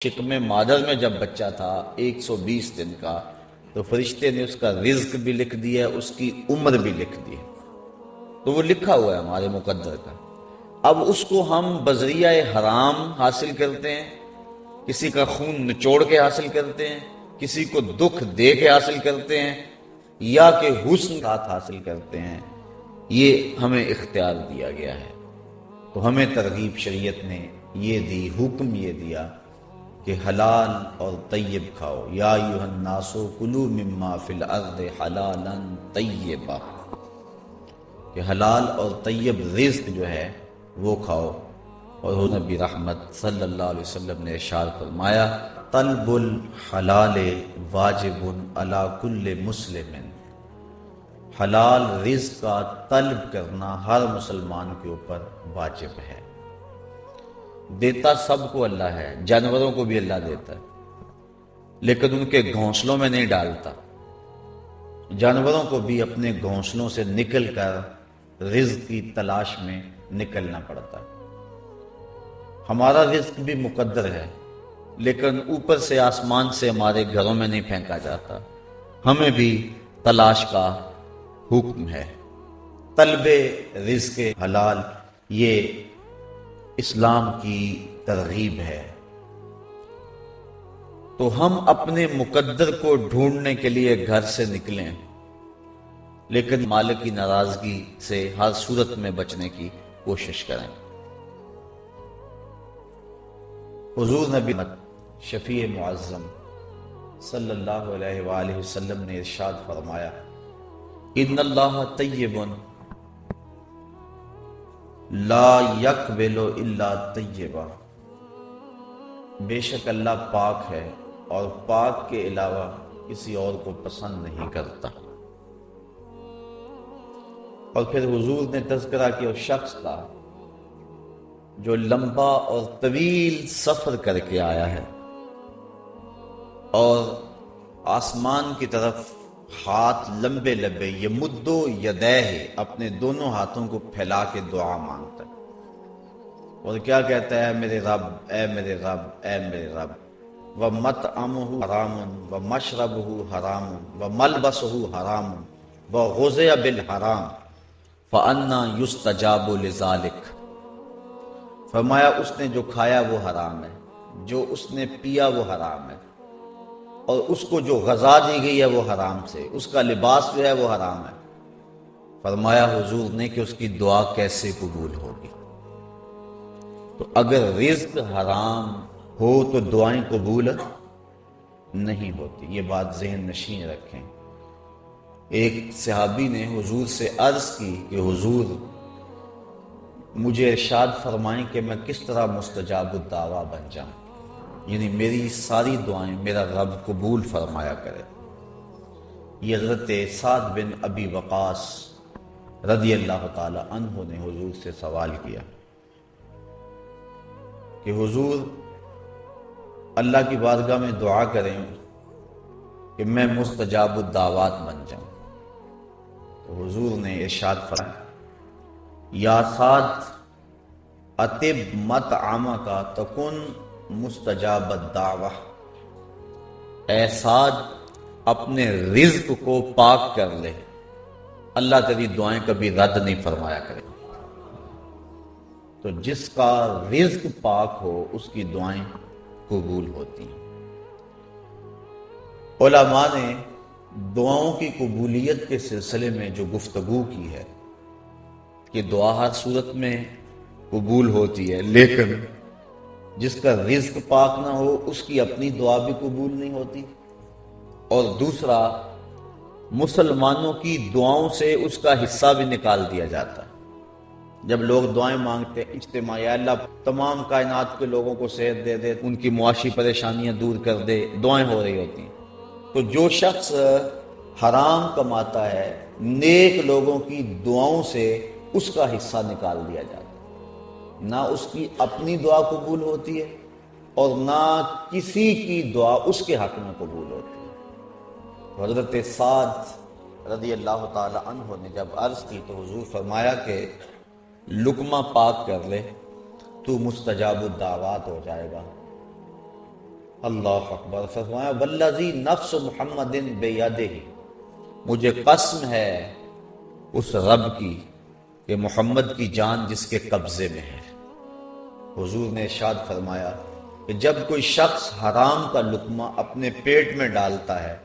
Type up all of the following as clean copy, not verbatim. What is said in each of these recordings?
شکم مادر میں جب بچہ تھا 120 دن کا، تو فرشتے نے اس کا رزق بھی لکھ دیا، اس کی عمر بھی لکھ دی، تو وہ لکھا ہوا ہے ہمارے مقدر کا۔ اب اس کو ہم بذریعہ حرام حاصل کرتے ہیں، کسی کا خون نچوڑ کے حاصل کرتے ہیں، کسی کو دکھ دے کے حاصل کرتے ہیں، یا کہ حسن ساتھ حاصل کرتے ہیں، یہ ہمیں اختیار دیا گیا ہے۔ تو ہمیں ترغیب شریعت نے یہ دی، حکم یہ دیا کہ حلال اور طیب کھاؤ، یا ایھا الناس کلوا مما فی الارض حلالا طیبا، کہ حلال اور طیب رزق جو ہے وہ کھاؤ۔ اور نبی رحمت صلی اللہ علیہ وسلم نے ارشاد فرمایا، طلب الحلال واجب علی کل مسلم، حلال رزق کا طلب کرنا ہر مسلمان کے اوپر واجب ہے۔ دیتا سب کو اللہ ہے، جانوروں کو بھی اللہ دیتا ہے، لیکن ان کے گھونسلوں میں نہیں ڈالتا۔ جانوروں کو بھی اپنے گھونسلوں سے نکل کر رزق کی تلاش میں نکلنا پڑتا ہے۔ ہمارا رزق بھی مقدر ہے، لیکن اوپر سے آسمان سے ہمارے گھروں میں نہیں پھینکا جاتا، ہمیں بھی تلاش کا حکم ہے۔ طلب رزق حلال یہ اسلام کی ترغیب ہے۔ تو ہم اپنے مقدر کو ڈھونڈنے کے لیے گھر سے نکلیں، لیکن مالک کی ناراضگی سے ہر صورت میں بچنے کی کوشش کریں۔ حضور نبی شفیع معظم صلی اللہ علیہ وآلہ وسلم نے ارشاد فرمایا، ان اللہ طیب لا یقبل الا طیبا، بے شک اللہ پاک ہے اور پاک کے علاوہ کسی اور کو پسند نہیں کرتا۔ اور پھر حضور نے تذکرہ کیا اس شخص کا جو لمبا اور طویل سفر کر کے آیا ہے اور آسمان کی طرف ہاتھ لمبے لمبے یمدو یدیہ، اپنے دونوں ہاتھوں کو پھیلا کے دعا مانگتا ہے، اور کیا کہتا ہے، میرے رب، اے میرے رب، اے میرے رب، وَمَطْعَمُهُ حَرَامٌ وَمَشْرَبُهُ حَرَامٌ وَمَلْبَسُهُ حَرَامٌ وَغُذِيَ بِالْحَرَامِ فَأَنَّىٰ يُسْتَجَابُ لِذَٰلِكَ، فرمایا اس نے جو کھایا وہ حرام ہے، جو اس نے پیا وہ حرام ہے، اور اس کو جو غذا دی گئی ہے وہ حرام سے، اس کا لباس جو ہے وہ حرام ہے۔ فرمایا حضور نے کہ اس کی دعا کیسے قبول ہوگی؟ تو اگر رزق حرام ہو تو دعائیں قبول نہیں ہوتی، یہ بات ذہن نشین رکھیں۔ ایک صحابی نے حضور سے عرض کی کہ حضور مجھے ارشاد فرمائیں کہ میں کس طرح مستجاب الدعویٰ بن جاؤں، یعنی میری ساری دعائیں میرا رب قبول فرمایا کرے۔ یہ حضرت سعد بن ابی وقاص رضی اللہ تعالی عنہ نے حضور سے سوال کیا کہ حضور اللہ کی بارگاہ میں دعا کریں کہ میں مستجاب الدعوات بن جاؤں۔ تو حضور نے ارشاد فرمایا، یا سعد اطب مطعمک تکن مستجاب الدعوہ، اے سعد اپنے رزق کو پاک کر لے، اللہ تیری دعائیں کبھی رد نہیں فرمایا کرے۔ تو جس کا رزق پاک ہو اس کی دعائیں قبول ہوتی ہیں۔ علماء نے دعاؤں کی قبولیت کے سلسلے میں جو گفتگو کی ہے کہ دعا ہر صورت میں قبول ہوتی ہے، لیکن جس کا رزق پاک نہ ہو اس کی اپنی دعا بھی قبول نہیں ہوتی، اور دوسرا مسلمانوں کی دعاؤں سے اس کا حصہ بھی نکال دیا جاتا ہے۔ جب لوگ دعائیں مانگتے ہیں اجتماعی، اللہ تمام کائنات کے لوگوں کو صحت دے دے، ان کی معاشی پریشانیاں دور کر دے، دعائیں ہو رہی ہوتی ہیں، تو جو شخص حرام کماتا ہے نیک لوگوں کی دعاؤں سے اس کا حصہ نکال دیا جاتا ہے، نہ اس کی اپنی دعا قبول ہوتی ہے اور نہ کسی کی دعا اس کے حق میں قبول ہوتی ہے۔ حضرت سعد رضی اللہ تعالی عنہ نے جب عرض کی تو حضور فرمایا کہ لقمہ پاک کر لے تو مستجاب الدعوات ہو جائے گا۔ اللہ اکبر. فرمایا والذی نفس محمد بیدہ، مجھے قسم ہے اس رب کی کہ محمد کی جان جس کے قبضے میں ہے. حضور نے ارشاد فرمایا کہ جب کوئی شخص حرام کا لقمہ اپنے پیٹ میں ڈالتا ہے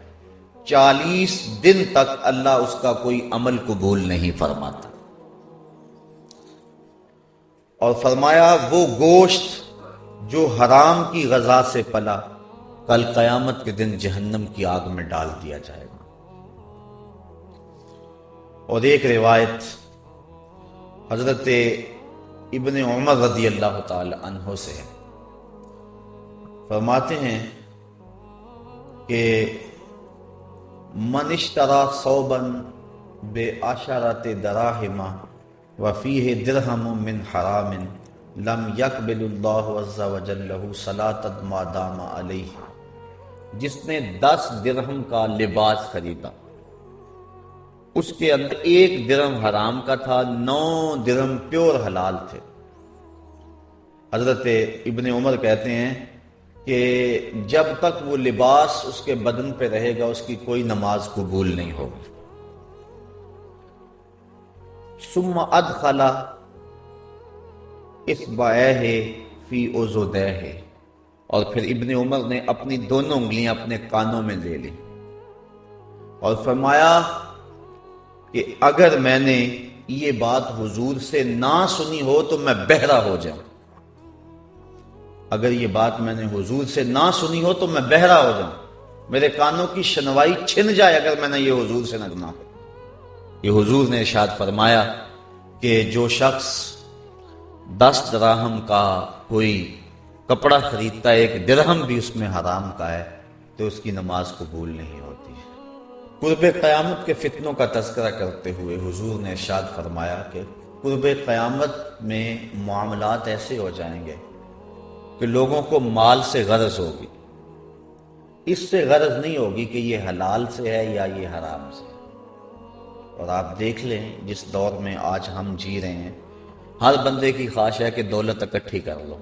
40 دن تک اللہ اس کا کوئی عمل قبول نہیں فرماتا. اور فرمایا وہ گوشت جو حرام کی غذا سے پلا کل قیامت کے دن جہنم کی آگ میں ڈال دیا جائے گا. اور ایک روایت حضرت ابن عمر رضی اللہ تعالی عنہ سے ہے، فرماتے ہیں کہ من اشترى ثوبا بعشرة دراهم وفيه درهم من حرام لم يقبل الله عز وجل له صلاة ما دام عليه. جس نے 10 درہم کا لباس خریدا، اس کے اندر 1 درہم حرام کا تھا، 9 درہم پیور حلال تھے. حضرت ابن عمر کہتے ہیں کہ جب تک وہ لباس اس کے بدن پہ رہے گا اس کی کوئی نماز قبول نہیں ہوگی. ثم ادخل اصبعیہ فی اذنیہ، اور پھر ابن عمر نے اپنی دونوں انگلیاں اپنے کانوں میں لے لی اور فرمایا کہ اگر میں نے یہ بات حضور سے نہ سنی ہو تو میں بہرا ہو جاؤں. اگر یہ بات میں نے حضور سے نہ سنی ہو تو میں بہرا ہو جاؤں، میرے کانوں کی شنوائی چھن جائے اگر میں نے یہ حضور سے نہ سنا. یہ حضور نے ارشاد فرمایا کہ جو شخص 10 دراہم کا کوئی کپڑا خریدتا ہے، 1 درہم بھی اس میں حرام کا ہے، تو اس کی نماز قبول نہیں ہوتی. قرب قیامت کے فتنوں کا تذکرہ کرتے ہوئے حضور نے ارشاد فرمایا کہ قرب قیامت میں معاملات ایسے ہو جائیں گے کہ لوگوں کو مال سے غرض ہوگی. اس سے غرض نہیں ہوگی کہ یہ حلال سے ہے یا یہ حرام سے. اور آپ دیکھ لیں جس دور میں آج ہم جی رہے ہیں، ہر بندے کی خواہش ہے کہ دولت اکٹھی کر لو.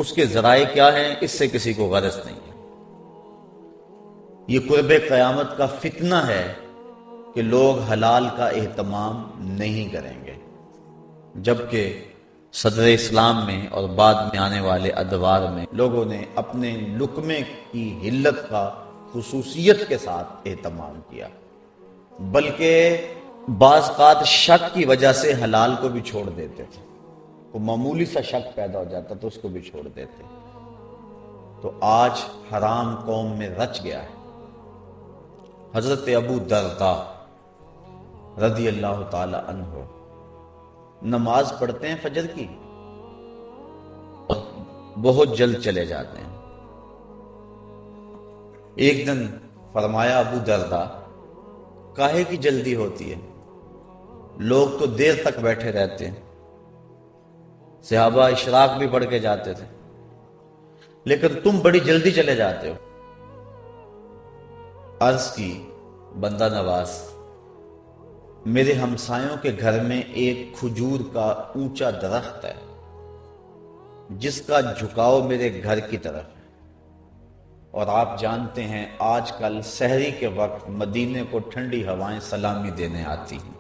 اس کے ذرائع کیا ہیں، اس سے کسی کو غرض نہیں ہے. یہ قرب قیامت کا فتنہ ہے کہ لوگ حلال کا اہتمام نہیں کریں گے، جبکہ صدر اسلام میں اور بعد میں آنے والے ادوار میں لوگوں نے اپنے لقمے کی حلت کا خصوصیت کے ساتھ اہتمام کیا، بلکہ بعض اوقات شک کی وجہ سے حلال کو بھی چھوڑ دیتے تھے. وہ معمولی سا شک پیدا ہو جاتا تو اس کو بھی چھوڑ دیتے. تو آج حرام قوم میں رچ گیا ہے. حضرت ابو درداء رضی اللہ تعالی عنہ نماز پڑھتے ہیں فجر کی اور بہت جلد چلے جاتے ہیں. ایک دن فرمایا ابو درداء کاہے کی جلدی ہوتی ہے، لوگ تو دیر تک بیٹھے رہتے ہیں. صحابہ اشراق بھی پڑھ کے جاتے تھے، لیکن تم بڑی جلدی چلے جاتے ہو. عرض کی بندہ نواز، میرے ہمسایوں کے گھر میں ایک کھجور کا اونچا درخت ہے جس کا جھکاؤ میرے گھر کی طرف ہے، اور آپ جانتے ہیں آج کل سحری کے وقت مدینے کو ٹھنڈی ہوائیں سلامی دینے آتی ہیں.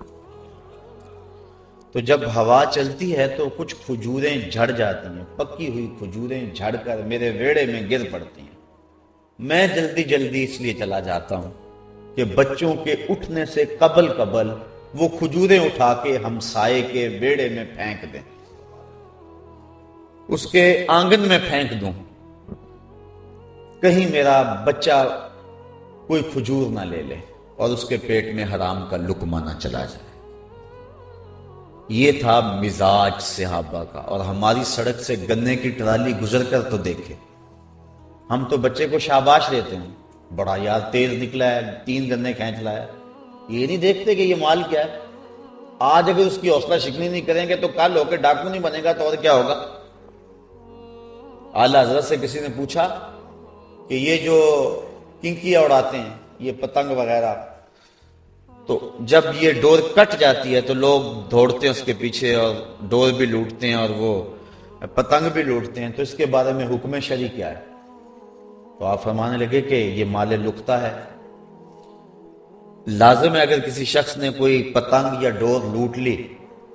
تو جب ہوا چلتی ہے تو کچھ کھجوریں جھڑ جاتی ہیں، پکی ہوئی کھجوریں جھڑ کر میرے ویڑے میں گر پڑتی ہیں. میں جلدی جلدی اس لیے چلا جاتا ہوں کہ بچوں کے اٹھنے سے قبل وہ کھجوریں اٹھا کے ہمسائے کے ویڑے میں پھینک دیں، اس کے آنگن میں پھینک دوں، کہیں میرا بچہ کوئی کھجور نہ لے لے اور اس کے پیٹ میں حرام کا لقمہ نہ چلا جائے. یہ تھا مزاج صحابہ کا. اور ہماری سڑک سے گنے کی ٹرالی گزر کر تو دیکھے، ہم تو بچے کو شاباش دیتے ہیں، بڑا یار تیز نکلا ہے، 3 گنے کھینچ لایا. یہ نہیں دیکھتے کہ یہ مال کیا ہے. آج اگر اس کی حوصلہ شکنی نہیں کریں گے تو کل ہو کے ڈاکو نہیں بنے گا تو اور کیا ہوگا. اعلیٰ حضرت سے کسی نے پوچھا کہ یہ جو کنکیاں اڑاتے ہیں، یہ پتنگ وغیرہ، تو جب یہ ڈور کٹ جاتی ہے تو لوگ دوڑتے ہیں اس کے پیچھے اور ڈور بھی لوٹتے ہیں اور وہ پتنگ بھی لوٹتے ہیں، تو اس کے بارے میں حکم شرعی کیا ہے؟ تو آپ فرمانے لگے کہ یہ مال لقطہ ہے، لازم ہے اگر کسی شخص نے کوئی پتنگ یا ڈور لوٹ لی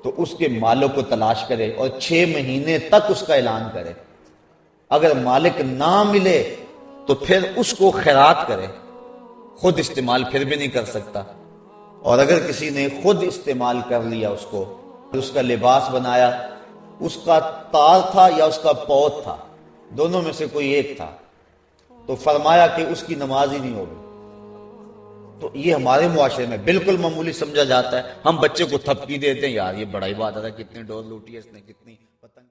تو اس کے مالوں کو تلاش کرے اور 6 مہینے تک اس کا اعلان کرے، اگر مالک نہ ملے تو پھر اس کو خیرات کرے، خود استعمال پھر بھی نہیں کر سکتا، اور اگر کسی نے خود استعمال کر لیا اس کو، اس کا لباس بنایا، اس کا تار تھا یا اس کا پود تھا، دونوں میں سے کوئی ایک تھا، تو فرمایا کہ اس کی نماز ہی نہیں ہوگی۔ تو یہ ہمارے معاشرے میں بالکل معمولی سمجھا جاتا ہے، ہم بچے کو تھپکی دیتے ہیں، یار یہ بڑا ہی بات ہے، کتنی ڈور لوٹی ہے اس نے، کتنی پتنگ